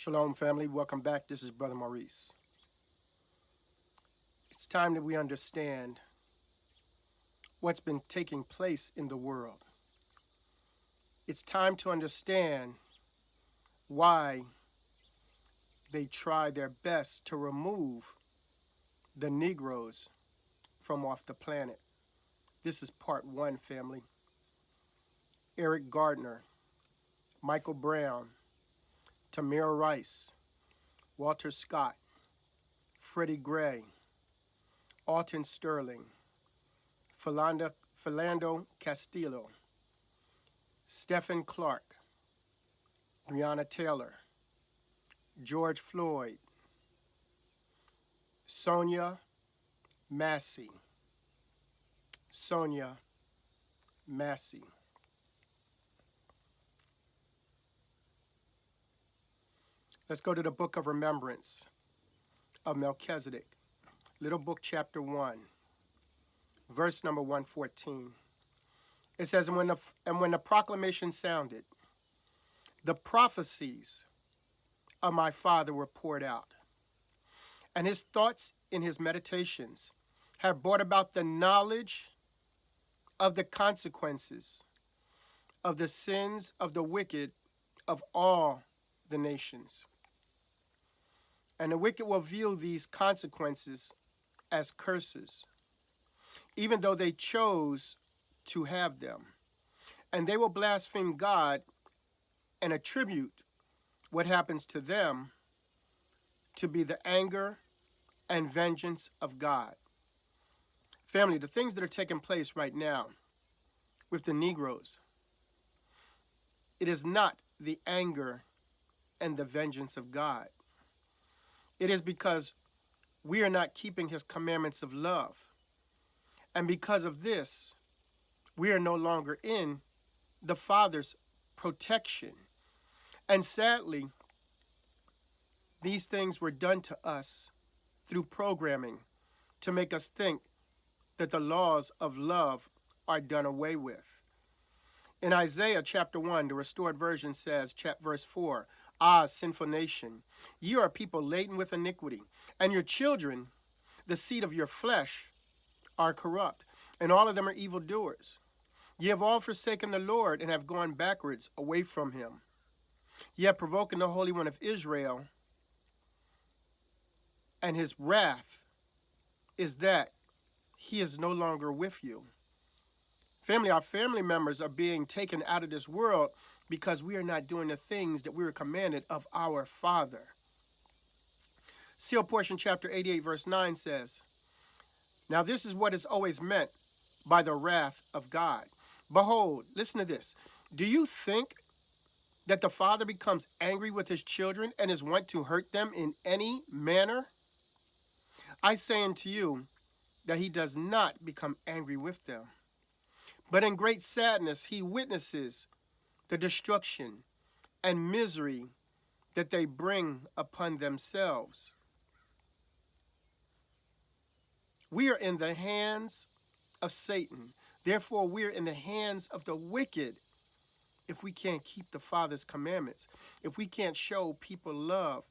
Shalom, family. Welcome back. This is Brother Maurice. It's time that we understand what's been taking place in the world. It's time to understand why they try their best to remove the Negros from off the planet. This is part one, family. Eric Gardner, Michael Brown, Tamir Rice, Walter Scott, Freddie Gray, Alton Sterling, Philando Castillo, Stephen Clark, Breonna Taylor, George Floyd, Sonia Massey. Sonia Massey. Let's go to the book of remembrance of Melchizedek, Little Book, chapter 1, verse number 114. It says, and when the proclamation sounded, the prophecies of my father were poured out, and his thoughts in his meditations have brought about the knowledge of the consequences of the sins of the wicked of all the nations. And the wicked will view these consequences as curses, even though they chose to have them. And they will blaspheme God and attribute what happens to them to be the anger and vengeance of God. Family, the things that are taking place right now with the Negros, it is not the anger and the vengeance of God. It is because we are not keeping his commandments of love. And because of this, we are no longer in the Father's protection. And sadly, these things were done to us through programming to make us think that the laws of love are done away with. In Isaiah chapter 1, the Restored Version says, verse 4, Ah, sinful nation, ye are a people laden with iniquity, and your children, the seed of your flesh, are corrupt, and all of them are evildoers. Ye have all forsaken the Lord, and have gone backwards away from him. Ye have provoking the Holy One of Israel, and his wrath is that he is no longer with you. Family, our family members are being taken out of this world because we are not doing the things that we were commanded of our Father. Seal portion chapter 88 verse 9 says, Now this is what is always meant by the wrath of God. Behold, listen to this. Do you think that the Father becomes angry with his children and is wont to hurt them in any manner? I say unto you that he does not become angry with them. But in great sadness he witnesses the destruction and misery that they bring upon themselves. We are in the hands of Satan. Therefore, we are in the hands of the wicked if we can't keep the Father's commandments, if we can't show people love,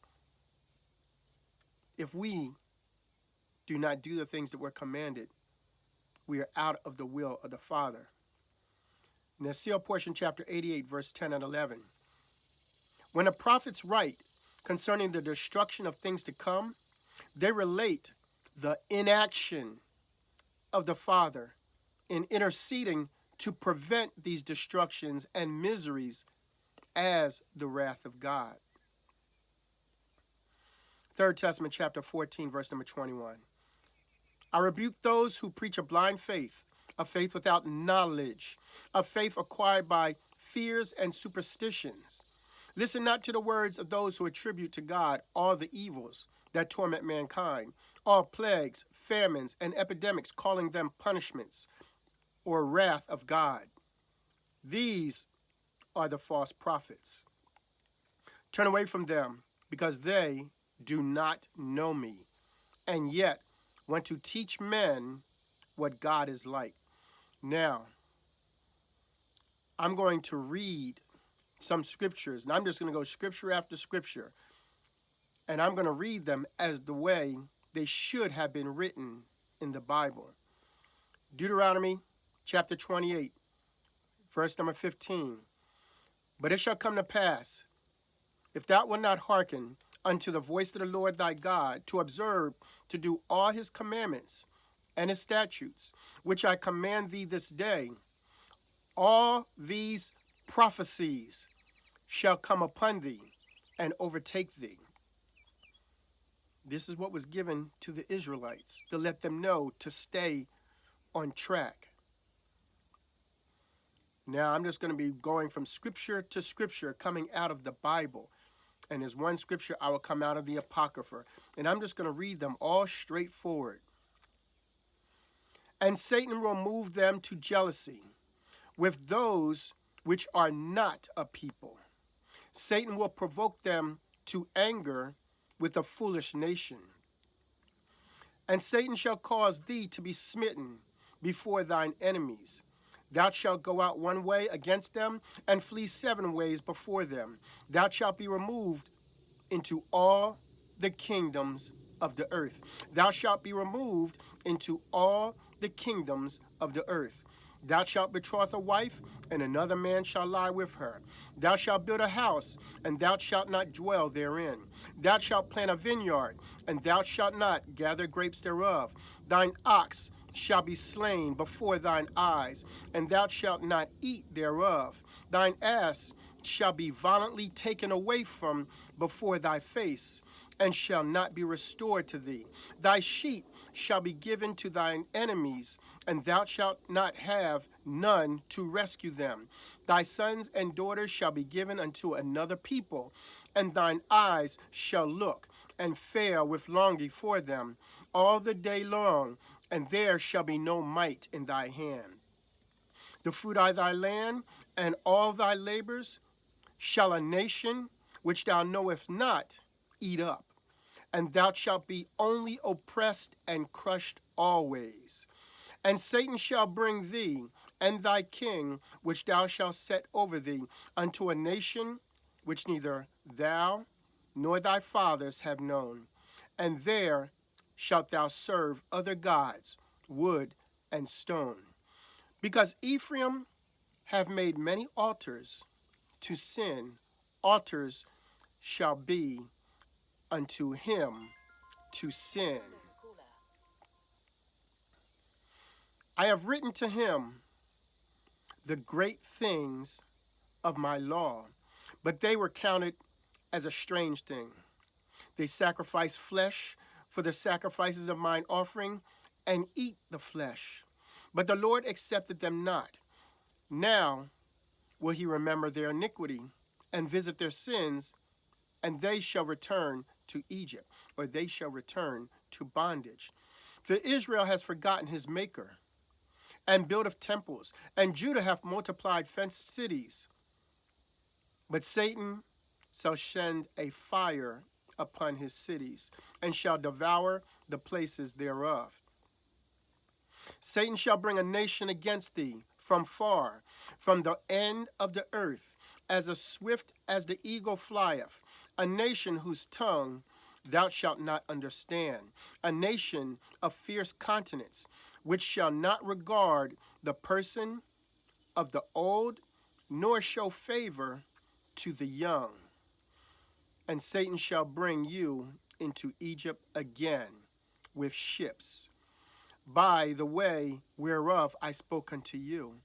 if we do not do the things that we're commanded, we are out of the will of the Father. In the seal portion, chapter 88, verse 10 and 11. When the prophets write concerning the destruction of things to come, they relate the inaction of the Father in interceding to prevent these destructions and miseries as the wrath of God. 3rd Testament, chapter 14, verse number 21. I rebuke those who preach a blind faith, a faith without knowledge, a faith acquired by fears and superstitions. Listen not to the words of those who attribute to God all the evils that torment mankind, all plagues, famines, and epidemics, calling them punishments or wrath of God. These are the false prophets. Turn away from them, because they do not know me, and yet want to teach men what God is like. Now, I'm going to read some scriptures, and I'm just going to go scripture after scripture And I'm going to read them as the way they should have been written in the Bible. Deuteronomy chapter 28, verse number 15. But it shall come to pass, if thou wilt not hearken unto the voice of the Lord thy God, to observe to do all his commandments and his statutes, which I command thee this day, all these prophecies shall come upon thee and overtake thee. This is what was given to the Israelites to let them know to stay on track. Now, I'm just going to be going from scripture to scripture, coming out of the Bible. And there's one scripture I will come out of the Apocrypha. And I'm just going to read them all straightforward. And Satan will move them to jealousy with those which are not a people. Satan will provoke them to anger with a foolish nation. And Satan shall cause thee to be smitten before thine enemies. Thou shalt go out one way against them, and flee 7 ways before them. Thou shalt be removed into all the kingdoms of the earth. Thou shalt be removed into all the kingdoms of the earth. Thou shalt betroth a wife, and another man shall lie with her. Thou shalt build a house, and thou shalt not dwell therein. Thou shalt plant a vineyard, and thou shalt not gather grapes thereof. Thine ox shall be slain before thine eyes, and thou shalt not eat thereof. Thine ass shall be violently taken away from before thy face, and shall not be restored to thee. Thy sheep shall be given to thine enemies, and thou shalt not have none to rescue them. Thy sons and daughters shall be given unto another people, and thine eyes shall look and fail with longing for them all the day long, and there shall be no might in thy hand. The fruit of thy land and all thy labors shall a nation which thou knowest not eat up, and thou shalt be only oppressed and crushed always. And Satan shall bring thee and thy king, which thou shalt set over thee, unto a nation which neither thou nor thy fathers have known. And there shalt thou serve other gods, wood and stone. Because Ephraim have made many altars to sin, altars shall be unto him to sin. I have written to him the great things of my law, but they were counted as a strange thing. They sacrifice flesh for the sacrifices of mine offering, and eat the flesh. But the Lord accepted them not. Now will he remember their iniquity and visit their sins, and they shall return to Egypt, or they shall return to bondage. For Israel has forgotten his maker, and buildeth temples, and Judah hath multiplied fenced cities. But Satan shall send a fire upon his cities, and shall devour the places thereof. Satan shall bring a nation against thee from far, from the end of the earth, as swift as the eagle flieth, a nation whose tongue thou shalt not understand, a nation of fierce countenance, which shall not regard the person of the old, nor show favor to the young. And Satan shall bring you into Egypt again with ships, by the way whereof I spoke unto you.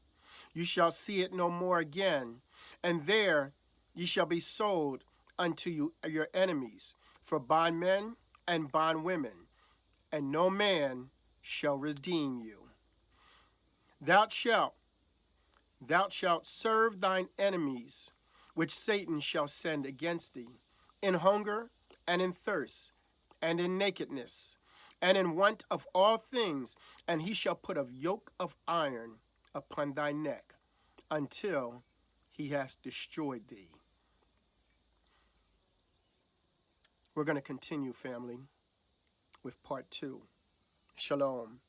You shall see it no more again, and there ye shall be sold unto you your enemies, for bondmen and bondwomen, and no man shall redeem you. Thou shalt serve thine enemies, which Satan shall send against thee, in hunger and in thirst, and in nakedness, and in want of all things, and he shall put a yoke of iron upon thy neck, until he hath destroyed thee. We're going to continue, family, with part 2. Shalom.